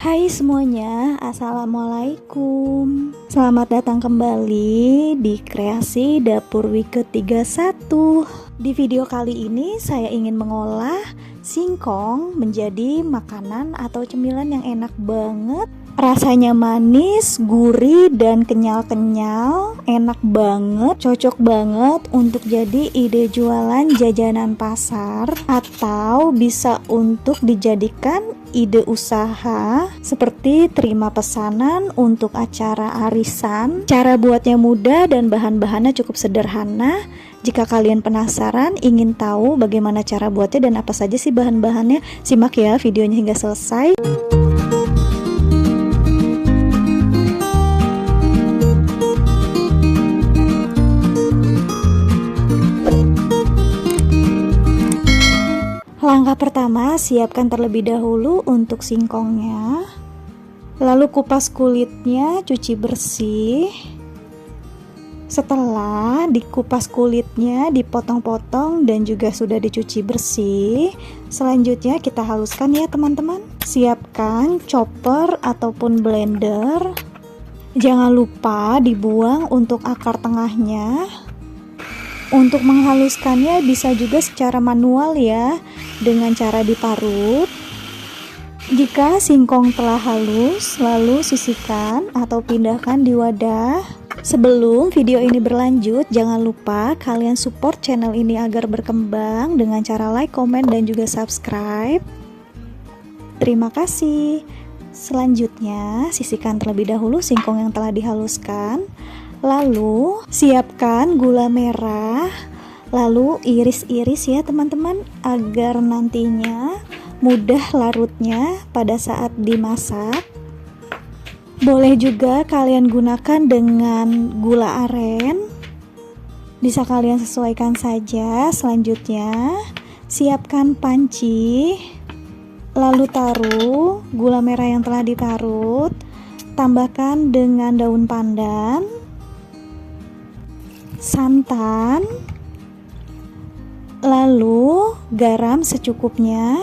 Hai semuanya, assalamualaikum. Selamat datang kembali di Kreasi Dapur Week ke-31. Di video kali ini saya ingin mengolah singkong menjadi makanan atau cemilan yang enak banget. Rasanya manis, gurih, dan kenyal-kenyal. Enak banget, cocok banget untuk jadi ide jualan jajanan pasar, atau bisa untuk dijadikan ide usaha seperti terima pesanan untuk acara arisan. Cara buatnya mudah dan bahan-bahannya cukup sederhana. Jika kalian penasaran ingin tahu bagaimana cara buatnya dan apa saja sih bahan-bahannya, simak ya videonya hingga selesai. Langkah pertama, siapkan terlebih dahulu untuk singkongnya. Lalu kupas kulitnya, cuci bersih. Setelah dikupas kulitnya, dipotong-potong dan juga sudah dicuci bersih. Selanjutnya kita haluskan ya teman-teman. Siapkan chopper ataupun blender. Jangan lupa dibuang untuk akar tengahnya. Untuk menghaluskannya bisa juga secara manual ya, dengan cara diparut. Jika singkong telah halus, lalu sisihkan atau pindahkan di wadah. Sebelum video ini berlanjut, jangan lupa kalian support channel ini agar berkembang dengan cara like, komen, dan juga subscribe. Terima kasih. Selanjutnya, sisihkan terlebih dahulu singkong yang telah dihaluskan. Lalu siapkan gula merah, lalu iris-iris ya teman-teman, agar nantinya mudah larutnya pada saat dimasak. Boleh juga kalian gunakan dengan gula aren, bisa kalian sesuaikan saja. Selanjutnya siapkan panci, lalu taruh gula merah yang telah diparut, tambahkan dengan daun pandan, santan, lalu garam secukupnya,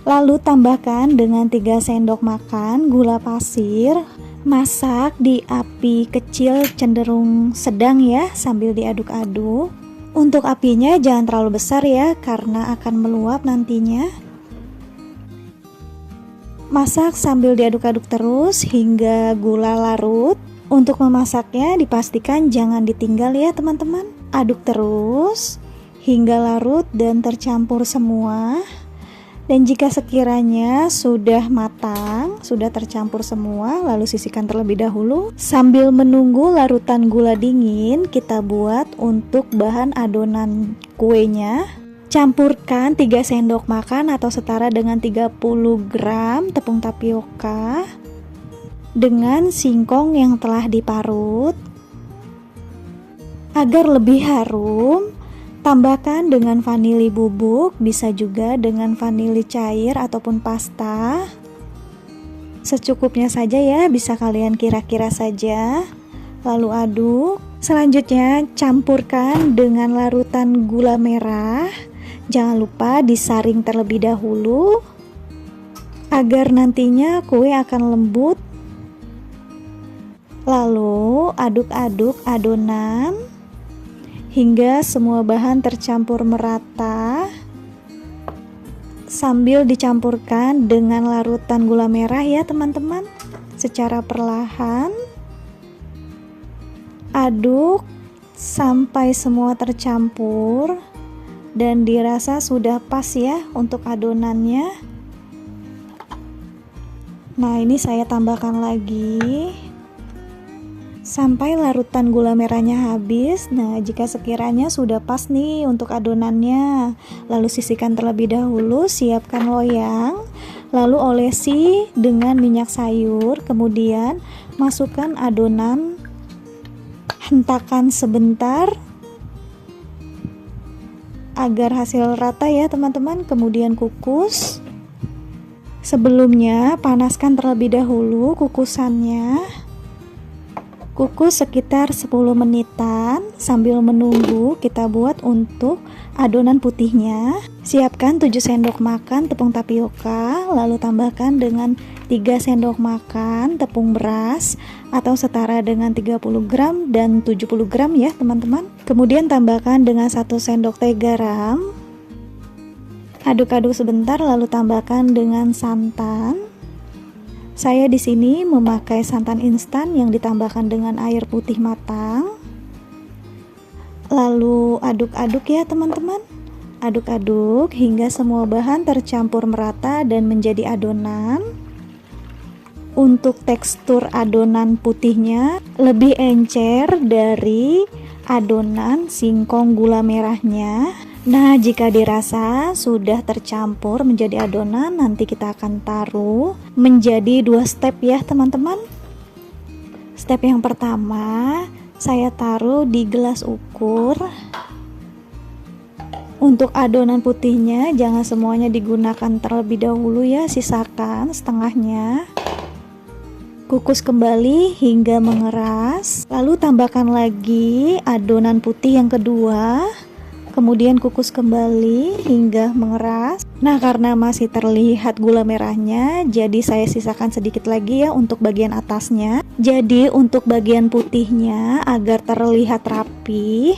lalu tambahkan dengan 3 sendok makan gula pasir. Masak di api kecil cenderung sedang ya, sambil diaduk-aduk. Untuk apinya jangan terlalu besar ya, karena akan meluap nantinya. Masak sambil diaduk-aduk terus hingga gula larut. Untuk memasaknya dipastikan jangan ditinggal ya teman-teman. Aduk terus hingga larut dan tercampur semua. Dan jika sekiranya sudah matang, sudah tercampur semua, lalu sisihkan terlebih dahulu. Sambil menunggu larutan gula dingin, kita buat untuk bahan adonan kuenya. Campurkan 3 sendok makan atau setara dengan 30 gram tepung tapioka dengan singkong yang telah diparut. Agar lebih harum, tambahkan dengan vanili bubuk, bisa juga dengan vanili cair ataupun pasta. Secukupnya saja ya, bisa kalian kira-kira saja. Lalu aduk. Selanjutnya campurkan dengan larutan gula merah. Jangan lupa disaring terlebih dahulu agar nantinya kue akan lembut. Lalu aduk-aduk adonan hingga semua bahan tercampur merata, sambil dicampurkan dengan larutan gula merah ya teman-teman, secara perlahan. Aduk sampai semua tercampur dan dirasa sudah pas ya untuk adonannya. Nah, ini saya tambahkan lagi sampai larutan gula merahnya habis. Nah, jika sekiranya sudah pas nih untuk adonannya, lalu sisihkan terlebih dahulu. Siapkan loyang, lalu olesi dengan minyak sayur, kemudian masukkan adonan, hentakan sebentar agar hasil rata ya teman-teman, kemudian kukus. Sebelumnya panaskan terlebih dahulu kukusannya. Kukus sekitar 10 menitan. Sambil menunggu, kita buat untuk adonan putihnya. Siapkan 7 sendok makan tepung tapioka, lalu tambahkan dengan 3 sendok makan tepung beras atau setara dengan 30 gram dan 70 gram ya teman-teman. Kemudian tambahkan dengan 1 sendok teh garam. Aduk-aduk sebentar lalu tambahkan dengan santan. Saya di sini memakai santan instan yang ditambahkan dengan air putih matang. Lalu aduk-aduk ya teman-teman. Aduk-aduk hingga semua bahan tercampur merata dan menjadi adonan. Untuk tekstur adonan putihnya lebih encer dari adonan singkong gula merahnya. Nah, jika dirasa sudah tercampur menjadi adonan, nanti kita akan taruh menjadi 2 step ya teman-teman. Step yang pertama, saya taruh di gelas ukur. Untuk adonan putihnya jangan semuanya digunakan terlebih dahulu ya, sisakan setengahnya. Kukus kembali hingga mengeras, lalu tambahkan lagi adonan putih yang kedua, kemudian kukus kembali hingga mengeras. Nah, karena masih terlihat gula merahnya, jadi saya sisakan sedikit lagi ya untuk bagian atasnya. Jadi untuk bagian putihnya agar terlihat rapi,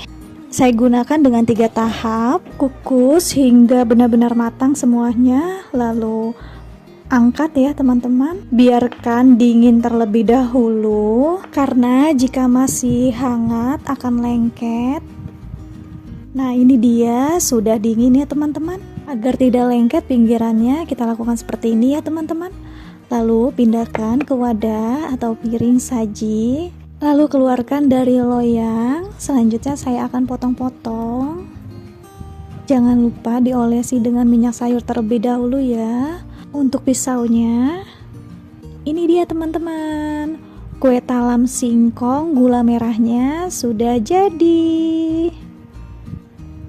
saya gunakan dengan 3 tahap. Kukus hingga benar-benar matang semuanya, lalu angkat ya teman-teman. Biarkan dingin terlebih dahulu, karena jika masih hangat akan lengket. Nah, ini dia sudah dingin ya teman-teman. Agar tidak lengket pinggirannya, kita lakukan seperti ini ya teman-teman. Lalu pindahkan ke wadah atau piring saji. Lalu keluarkan dari loyang. Selanjutnya saya akan potong-potong. Jangan lupa diolesi dengan minyak sayur terlebih dahulu ya. Untuk pisaunya, ini dia teman-teman, kue talam singkong gula merahnya sudah jadi.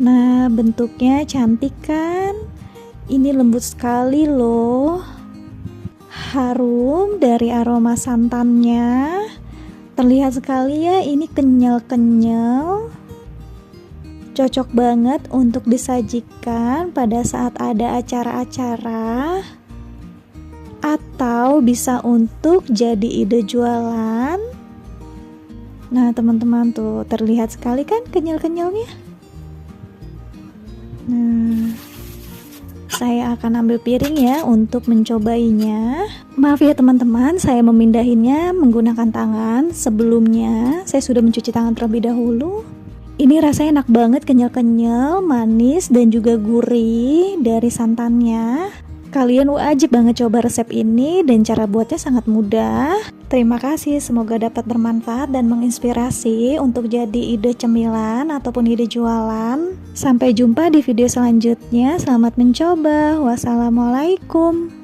Nah, bentuknya cantik kan? Ini lembut sekali loh. Harum dari aroma santannya. Terlihat sekali ya, ini kenyal-kenyal. Cocok banget untuk disajikan pada saat ada acara-acara, atau bisa untuk jadi ide jualan. Nah teman-teman, tuh terlihat sekali kan kenyal-kenyalnya. Nah, saya akan ambil piring ya untuk mencobainya. Maaf ya teman-teman, saya memindahinnya menggunakan tangan. Sebelumnya saya sudah mencuci tangan terlebih dahulu. Ini rasanya enak banget, kenyal-kenyal, manis dan juga gurih dari santannya. Kalian wajib banget coba resep ini dan cara buatnya sangat mudah. Terima kasih, semoga dapat bermanfaat dan menginspirasi untuk jadi ide cemilan ataupun ide jualan. Sampai jumpa di video selanjutnya. Selamat mencoba. Wassalamualaikum.